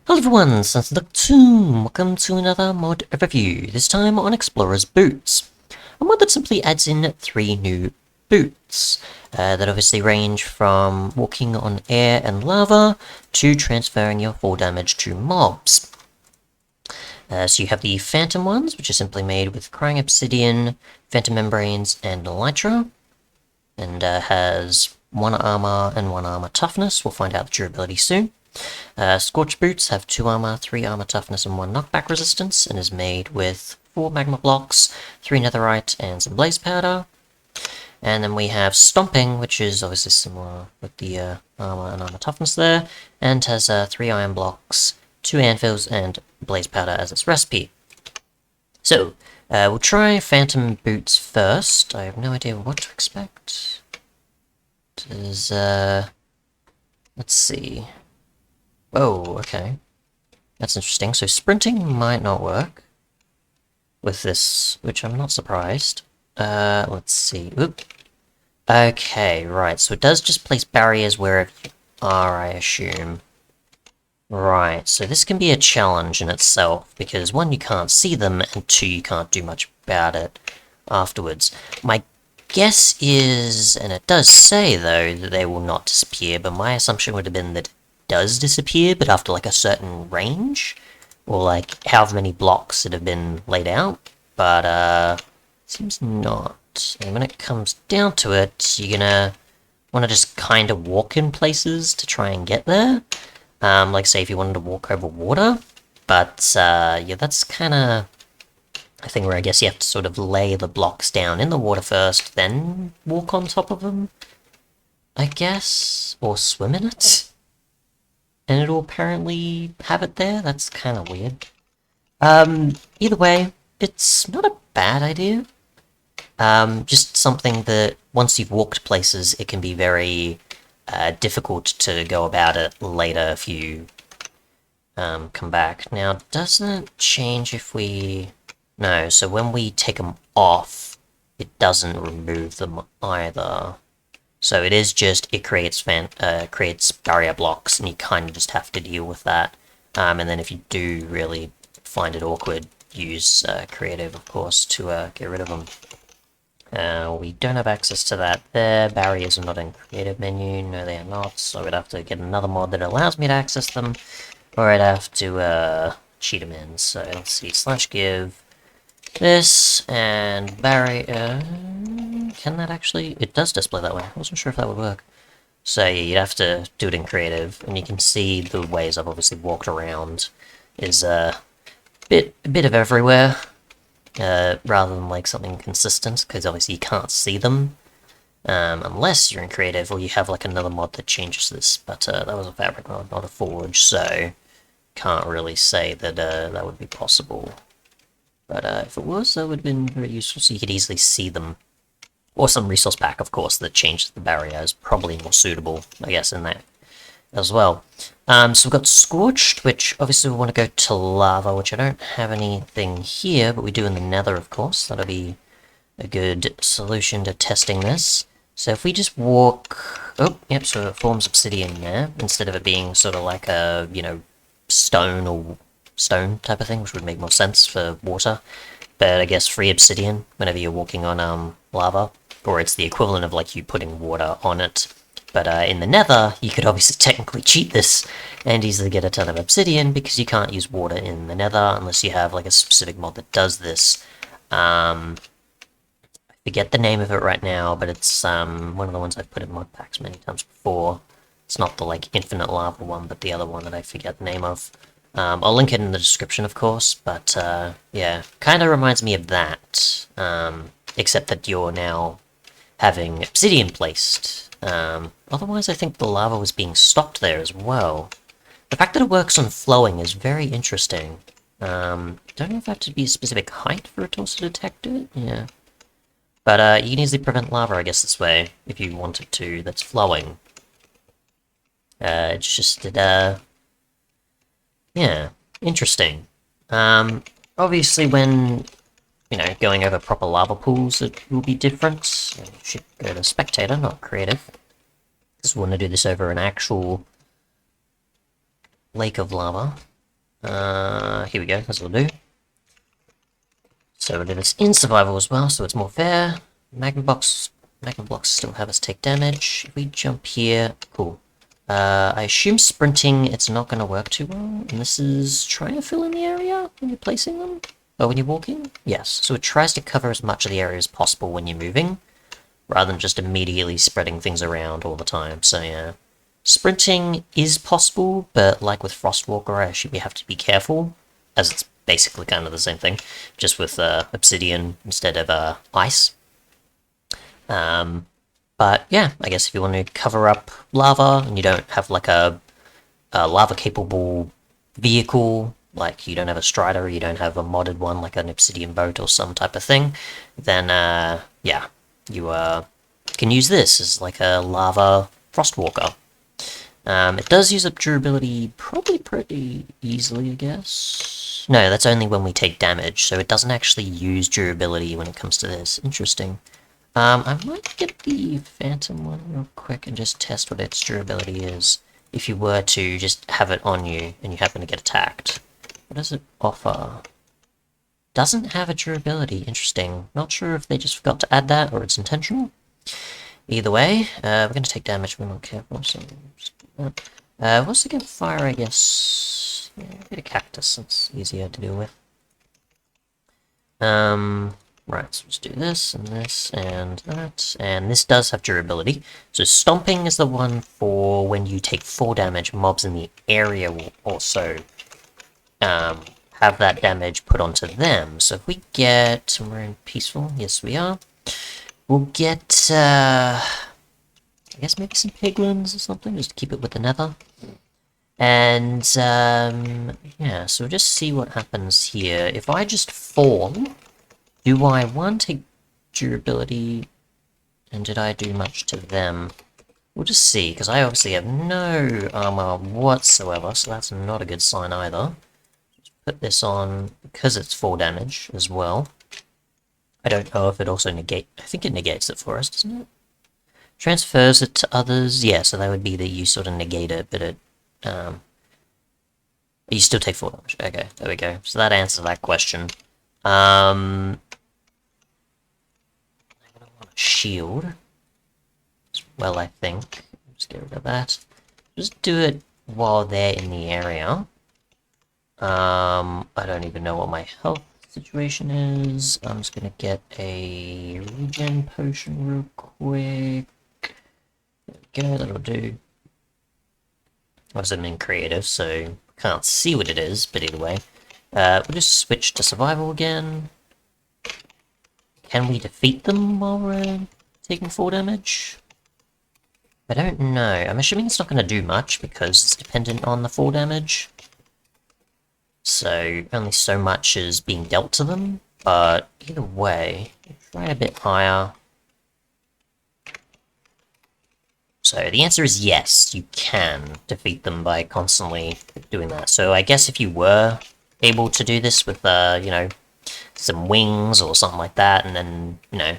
Hello everyone, Sunset Duck Tomb. Welcome to another mod review, this time on Explorer's Boots. A mod that simply adds in 3 new boots, that obviously range from walking on air and lava, to transferring your fall damage to mobs. So you have the Phantom ones, which are simply made with Crying Obsidian, Phantom Membranes, and Elytra, and has 1 armor and 1 armor toughness. We'll find out the durability soon. Scorched Boots have 2 armor, 3 armor toughness, and 1 knockback resistance, and is made with 4 magma blocks, 3 netherite, and some blaze powder. And then we have Stomping, which is obviously similar with the armor and armor toughness there, and has 3 iron blocks, 2 anvils, and blaze powder as its recipe. So, we'll try Phantom Boots first. I have no idea what to expect. Does, let's see. Oh, okay. That's interesting. So sprinting might not work with this, which I'm not surprised. Let's see. Oop. Okay, right. So it does just place barriers where it are, I assume. Right, so this can be a challenge in itself, because 1, you can't see them, and 2, you can't do much about it afterwards. My guess is, and it does say, though, that they will not disappear, but my assumption would have been that does disappear, but after like a certain range, or like however many blocks that have been laid out, but seems not. And when it comes down to it, you're gonna want to just kind of walk in places to try and get there. Like say if you wanted to walk over water, but yeah, that's kind of a thing where I guess you have to sort of lay the blocks down in the water first, then walk on top of them, I guess, or swim in it. And it'll apparently have it there. That's kind of weird. Either way, it's not a bad idea. Just something that, once you've walked places, it can be very difficult to go about it later if you come back. Now, doesn't it change if we... No, so when we take them off, it doesn't remove them either. So it is just, it creates barrier blocks, and you kind of just have to deal with that. And then if you do really find it awkward, use creative, of course, to get rid of them. We don't have access to that there. Barriers are not in creative menu. No, they are not. So we'd have to get another mod that allows me to access them, or I'd have to cheat them in. So let's see, /give this, and barrier... Can that actually... It does display that way. I wasn't sure if that would work. So yeah, you'd have to do it in creative, and you can see the ways I've obviously walked around is a bit of everywhere, rather than like something consistent, because obviously you can't see them, unless you're in creative, or you have like another mod that changes this, but that was a fabric mod, not a forge, so can't really say that that would be possible. But if it was, that would have been very useful, so you could easily see them. Or some resource pack, of course, that changes the barrier is probably more suitable, I guess, in that as well. So we've got Scorched, which obviously we want to go to lava, which I don't have anything here, but we do in the nether, of course. That'll be a good solution to testing this. So if we just walk... Oh, yep, so it forms obsidian there, instead of it being sort of like a, you know, stone type of thing, which would make more sense for water. But I guess free obsidian whenever you're walking on lava, or it's the equivalent of like you putting water on it. But in the nether, you could obviously technically cheat this and easily get a ton of obsidian, because you can't use water in the nether unless you have like a specific mod that does this. I forget the name of it right now, but it's one of the ones I've put in mod packs many times before. It's not the like infinite lava one, but the other one that I forget the name of. I'll link it in the description, of course, but yeah, kind of reminds me of that, except that you're now having obsidian placed. Otherwise, I think the lava was being stopped there as well. The fact that it works on flowing is very interesting. Don't know if I have to be a specific height for it to also detect it, yeah. But you can easily prevent lava, I guess, this way, if you wanted to, that's flowing. It's just that, yeah, interesting. Obviously when, you know, going over proper lava pools, it will be different. You should go to spectator, not creative. Just want to do this over an actual lake of lava. Here we go, that's what we'll do. So we'll do this in survival as well, so it's more fair. Magma blocks still have us take damage. If we jump here, cool. I assume sprinting, it's not going to work too well. And this is trying to fill in the area when you're placing them? Oh, when you're walking? Yes. So it tries to cover as much of the area as possible when you're moving, rather than just immediately spreading things around all the time. So yeah. Sprinting is possible, but like with Frostwalker, I assume you have to be careful, as it's basically kind of the same thing, just with obsidian instead of ice. But yeah, I guess if you want to cover up lava and you don't have like a lava-capable vehicle, like you don't have a strider, you don't have a modded one like an obsidian boat or some type of thing, then yeah, you can use this as like a lava frostwalker. It does use up durability probably pretty easily, I guess. No, that's only when we take damage, so it doesn't actually use durability when it comes to this. Interesting. I might get the Phantom one real quick and just test what its durability is. If you were to just have it on you and you happen to get attacked. What does it offer? Doesn't have a durability. Interesting. Not sure if they just forgot to add that or it's intentional. Either way, we're going to take damage if we're not careful, so just do that. What's against fire, I guess? Yeah, a bit of cactus, that's easier to deal with. Right, so let's do this, and this, and that, and this does have durability. So Stomping is the one for when you take 4 damage, mobs in the area will also have that damage put onto them. So if we get, we're in Peaceful, yes we are, we'll get, I guess maybe some piglins or something, just to keep it with the nether. And, yeah, so we'll just see what happens here. If I just fall, do I, one, take durability, and did I do much to them? We'll just see, because I obviously have no armor whatsoever, so that's not a good sign either. Just put this on, because it's 4 damage as well. I don't know if it also negates, I think it negates it for us, doesn't it? Transfers it to others, yeah, so that would be that you sort of negate it, but it, you still take 4 damage. Okay, there we go. So that answers that question. Shield as well, I think. Just get rid of that. Just do it while they're in the area. I don't even know what my health situation is. I'm just gonna get a regen potion real quick. There we go, that'll do. Obviously I'm in creative, so can't see what it is, but either way. We'll just switch to survival again. Can we defeat them while we're taking 4 damage? I don't know. I'm assuming it's not going to do much because it's dependent on the 4 damage. So, only so much is being dealt to them. But either way, try a bit higher. So the answer is yes, you can defeat them by constantly doing that. So I guess if you were able to do this with, you know, some wings or something like that, and then, you know,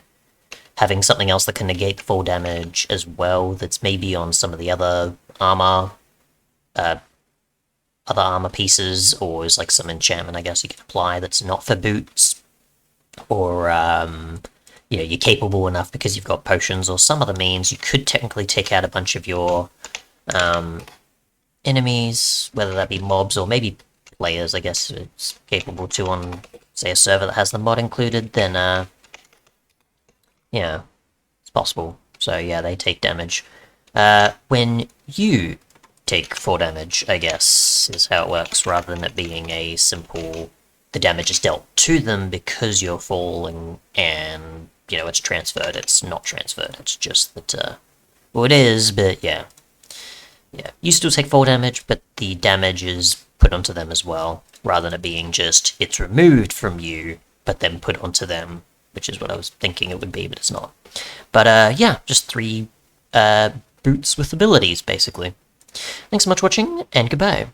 having something else that can negate the full damage as well, that's maybe on some of the other armor, pieces, or is like some enchantment, I guess you can apply that's not for boots, or, you know, you're capable enough because you've got potions or some other means, you could technically take out a bunch of your, enemies, whether that be mobs or maybe players, I guess it's capable to on, say, a server that has the mod included, then, yeah, it's possible. So yeah, they take damage. When you take 4 damage, I guess, is how it works, rather than it being a simple, the damage is dealt to them because you're falling, and, you know, it's transferred. It's not transferred, it's just that, well, it is, but yeah. Yeah, you still take 4 damage, but the damage is put onto them as well, rather than it being just, it's removed from you, but then put onto them, which is what I was thinking it would be, but it's not. But, yeah, just 3, boots with abilities, basically. Thanks so much for watching, and goodbye.